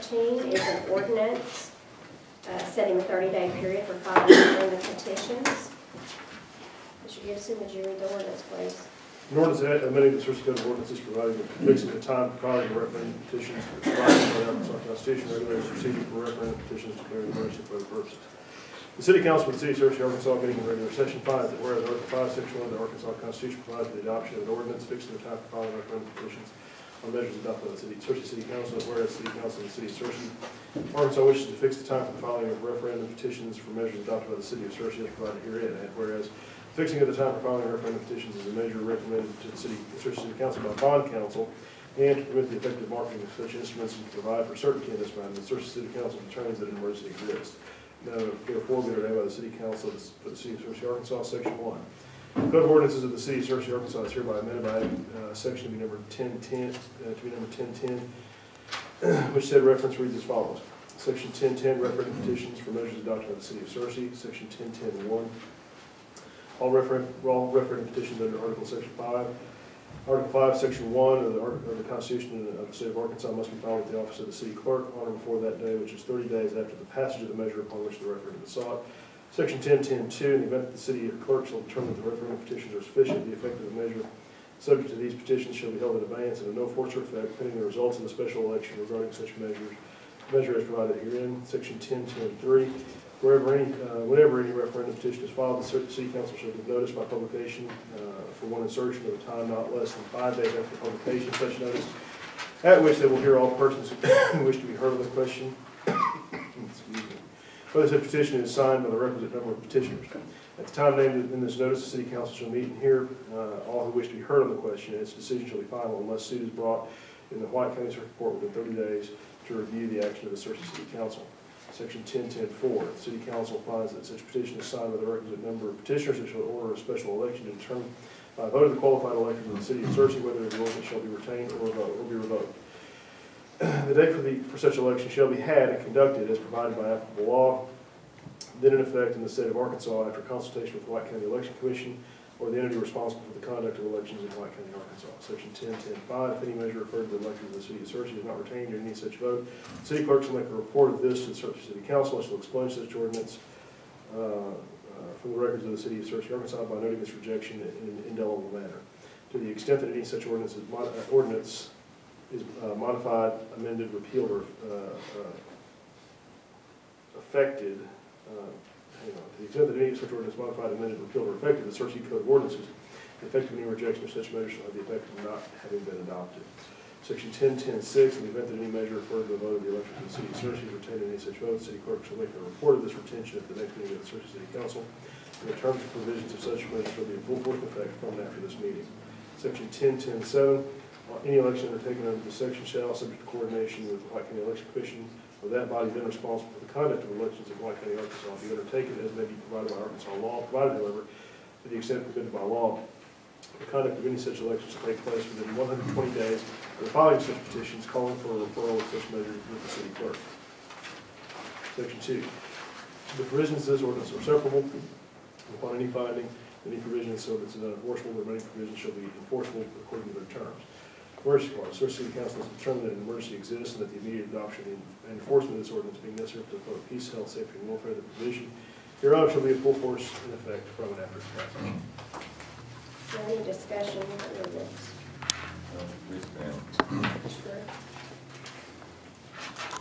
13 is an ordinance setting a 30-day period for filing referendum petitions. Mr. Gibson, would you read the ordinance, please? An ordinance amending the Searcy Code of Ordinances providing fixing the time for filing of referendum petitions, providing by the Arkansas Constitution, regulating procedure for referendum petitions, declaring emergency for other purposes. The City Council of the City of Searcy, Arkansas, meeting in regular session, finds that whereas Article 5, Section 1 of the Arkansas Constitution provides for the adoption of an ordinance fixing the time for filing referendum petitions on measures adopted by the Searcy City Council, and whereas the City Council of the City of Searcy, Arkansas wishes to fix the time for the filing of referendum petitions for measures adopted by the City of Searcy as provided herein, and whereas fixing of the time for filing referendum petitions is a measure recommended to the Searcy City Council by bond council, and to permit the effective marketing of such instruments and to provide for certainty in this matter, the Searcy City Council determines that an emergency exists. Now, therefore, be ordained by the City Council for the City of Searcy, Arkansas, Section 1. The Code of Ordinances of the City of Searcy, Arkansas is hereby amended by adding section to be number 1010, which said reference reads as follows. Section 1010, referendum petitions for measures adopted by the City of Searcy. Section 1010.1, all referendum petitions under Article Section 5. Article 5, Section 1 of the Constitution of the State of Arkansas must be filed with the office of the City Clerk on or before that day, which is 30 days after the passage of the measure upon which the referendum is sought. Section 1010.2, in the event that the City Clerk shall determine that the referendum petitions are sufficient, the effect of the measure subject to these petitions shall be held in abeyance and of no force or effect pending the results of the special election regarding such measure as provided herein. Section 1010.3, whenever any referendum petition is filed, the City Council shall give notice by publication for one insertion of a time not less than 5 days after publication of such notice, at which they will hear all persons who wish to be heard on the question. Whether such petition is signed by the requisite number of petitioners. At the time named in this notice, the City Council shall meet and hear all who wish to be heard on the question, and its decision shall be final unless suit is brought in the White County Circuit Court within 30 days to review the action of the Searcy City Council. Section 1010.4, the City Council finds that such petition is signed by the requisite number of petitioners and shall order a special election to determine by a vote of the qualified electors of the City of Searcy whether the ordinance shall be retained or be revoked. The date for such election shall be had and conducted as provided by applicable law, then in effect in the state of Arkansas after consultation with the White County Election Commission or the entity responsible for the conduct of elections in White County, Arkansas. Section 1010.5, if any measure referred to the electors of the City of Searcy is not retained during any such vote, the City Clerk shall make a report of this to the Searcy City Council and shall expunge such ordinance from the records of the City of Searcy, Arkansas by noting its rejection in an indelible manner. To the extent that any such ordinance is modified, amended, repealed, or affected, to the extent that any such ordinance modified, amended, repealed, or affected the Searcy Code of Ordinances, the effect of any rejection of such measure shall have the effect of not having been adopted. Section 1010.6, in the event that any measure referred to the vote of the electors of the City of Searcy is retained in any such vote, the City Clerk shall make a report of this retention at the next meeting of the Searcy City Council, and the terms and provisions of such measure shall be in full force and effect from and after this meeting. Section 1010.7, any election undertaken under this section shall, subject to coordination with the White County Election Commission, or that body then responsible for the conduct of elections in White County, Arkansas, be undertaken as may be provided by Arkansas law, provided, however, to the extent permitted by law. The conduct of any such election shall take place within 120 days of the filing of such petitions, calling for a referral of such measures with the City Clerk. Section 2. The provisions of this ordinance are separable. Upon any finding, any provision so that it's not enforceable, the remaining provisions shall be enforceable according to their terms. Emergency clause. The Searcy City Council has determined that an emergency exists and that the immediate adoption and enforcement of this ordinance being necessary for the public peace, health, safety, and welfare of the provision hereof shall be in full force and effect from and after its passage. Any discussion on the ordinance?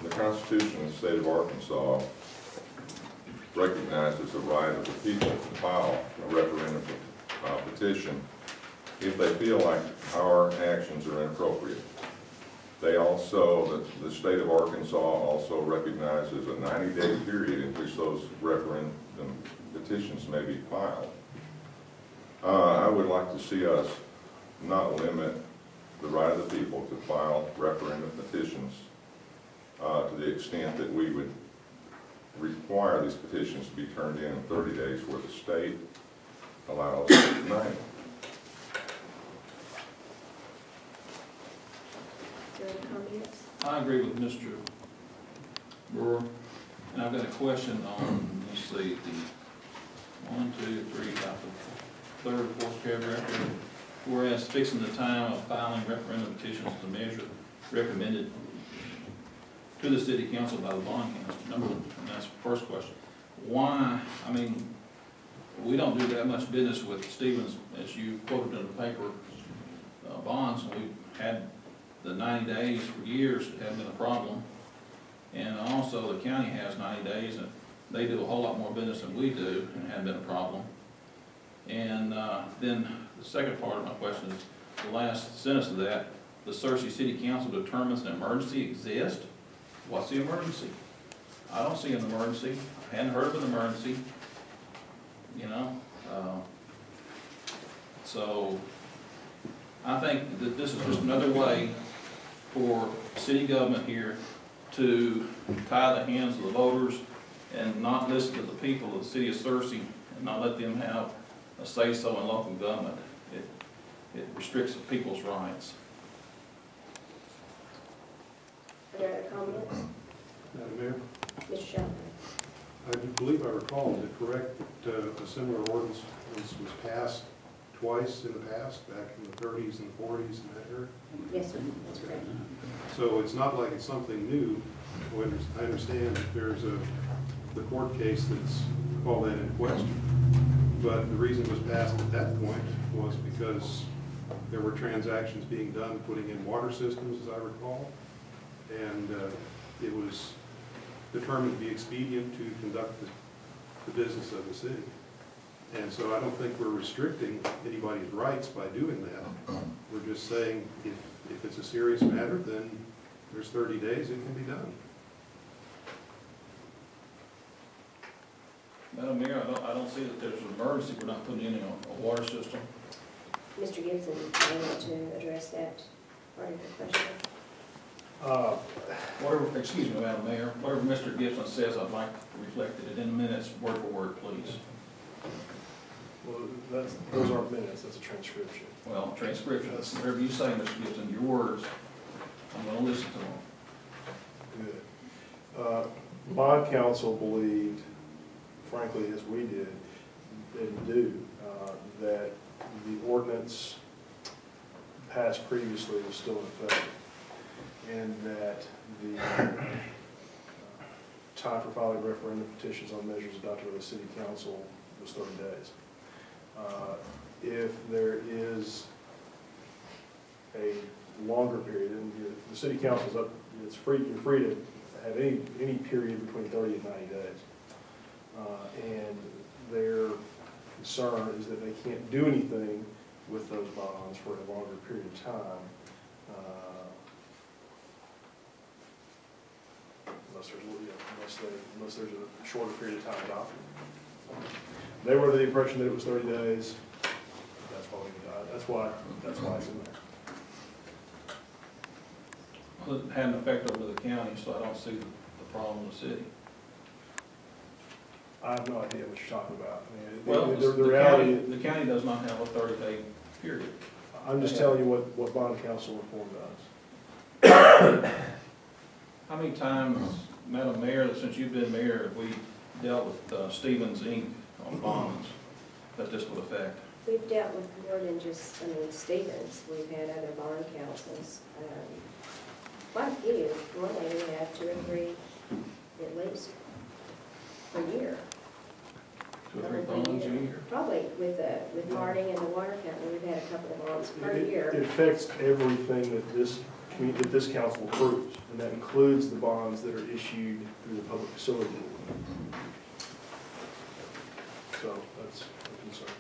The Constitution of the State of Arkansas recognizes the right of the people to file a referendum petition if they feel like our actions are inappropriate. They also, the state of Arkansas also recognizes a 90-day period in which those referendum petitions may be filed. I would like to see us not limit the right of the people to file referendum petitions to the extent that we would require these petitions to be turned in 30 days where the state allows 90. I agree with Mr. Brewer, and I've got a question on, let's see, the 1, 2, 3, about the third, fourth paragraph here. Whereas fixing the time of filing referendum petitions to measure recommended to the city council by the bond council, and that's the first question. Why, I mean, we don't do that much business with Stevens, as you quoted in the paper, bonds, and we've had the 90 days for years, it hasn't been a problem. And also, the county has 90 days, and they do a whole lot more business than we do, and it hasn't been a problem. And then the second part of my question is, the last sentence of that, the Searcy City Council determines an emergency exists. What's the emergency? I don't see an emergency. I hadn't heard of an emergency, you know. So I think that this is just another way for city government here to tie the hands of the voters and not listen to the people of the city of Searcy and not let them have a say-so in local government. It restricts the people's rights. Are there other comments? Madam Mayor, Mr. Shelton? I do believe I recall, is it correct that a similar ordinance was passed twice in the past, back in the 30s and 40s in that area? Yes, sir, that's correct. So it's not like it's something new. I understand that there's the court case that's called that in question. But the reason it was passed at that point was because there were transactions being done putting in water systems, as I recall. And it was determined to be expedient to conduct the business of the city. And so I don't think we're restricting anybody's rights by doing that. We're just saying if it's a serious matter, then there's 30 days, it can be done. Madam Mayor, I don't see that there's an emergency. We're not putting in a water system. Mr. Gibson, do you want to address that part of the question? Whatever, excuse me, Madam Mayor, whatever Mr. Gibson says, I'd like reflected it in the minutes, word for word, please. Well, those aren't minutes, that's a transcription. Well, transcription, whatever you say, Mr. Gibson, your words, I'm gonna listen to them. Good. Bond counsel believed, frankly, as we did and do, that the ordinance passed previously was still in effect, and that the time for filing referendum petitions on measures adopted by the city council was 30 days. If there is a longer period, and the city council's up, it's free, you're free to have any period between 30 and 90 days. And their concern is that they can't do anything with those bonds for a longer period of time, unless there's a shorter period of time adopted. They were under the impression that it was 30 days. That's why we got. That's why it's in there. Well, it had an effect over the county, so I don't see the problem in the city. I have no idea what you're talking about. I mean, Well, the reality. the county does not have a 30-day period. I'm just telling you what bond counsel reform does. How many times, Madam Mayor, since you've been mayor, have we dealt with Stevens Inc. on bonds that this would affect? We've dealt with more than just, Stevens. We've had other bond councils. Quite a few. Normally we have 2 or 3 at least per year. 2 or 3 bonds a year? Probably with Harding and the water company, we've had a couple of bonds per year. It affects everything that this council approves, and that includes the bonds that are issued through the public facility board. So that's a concern.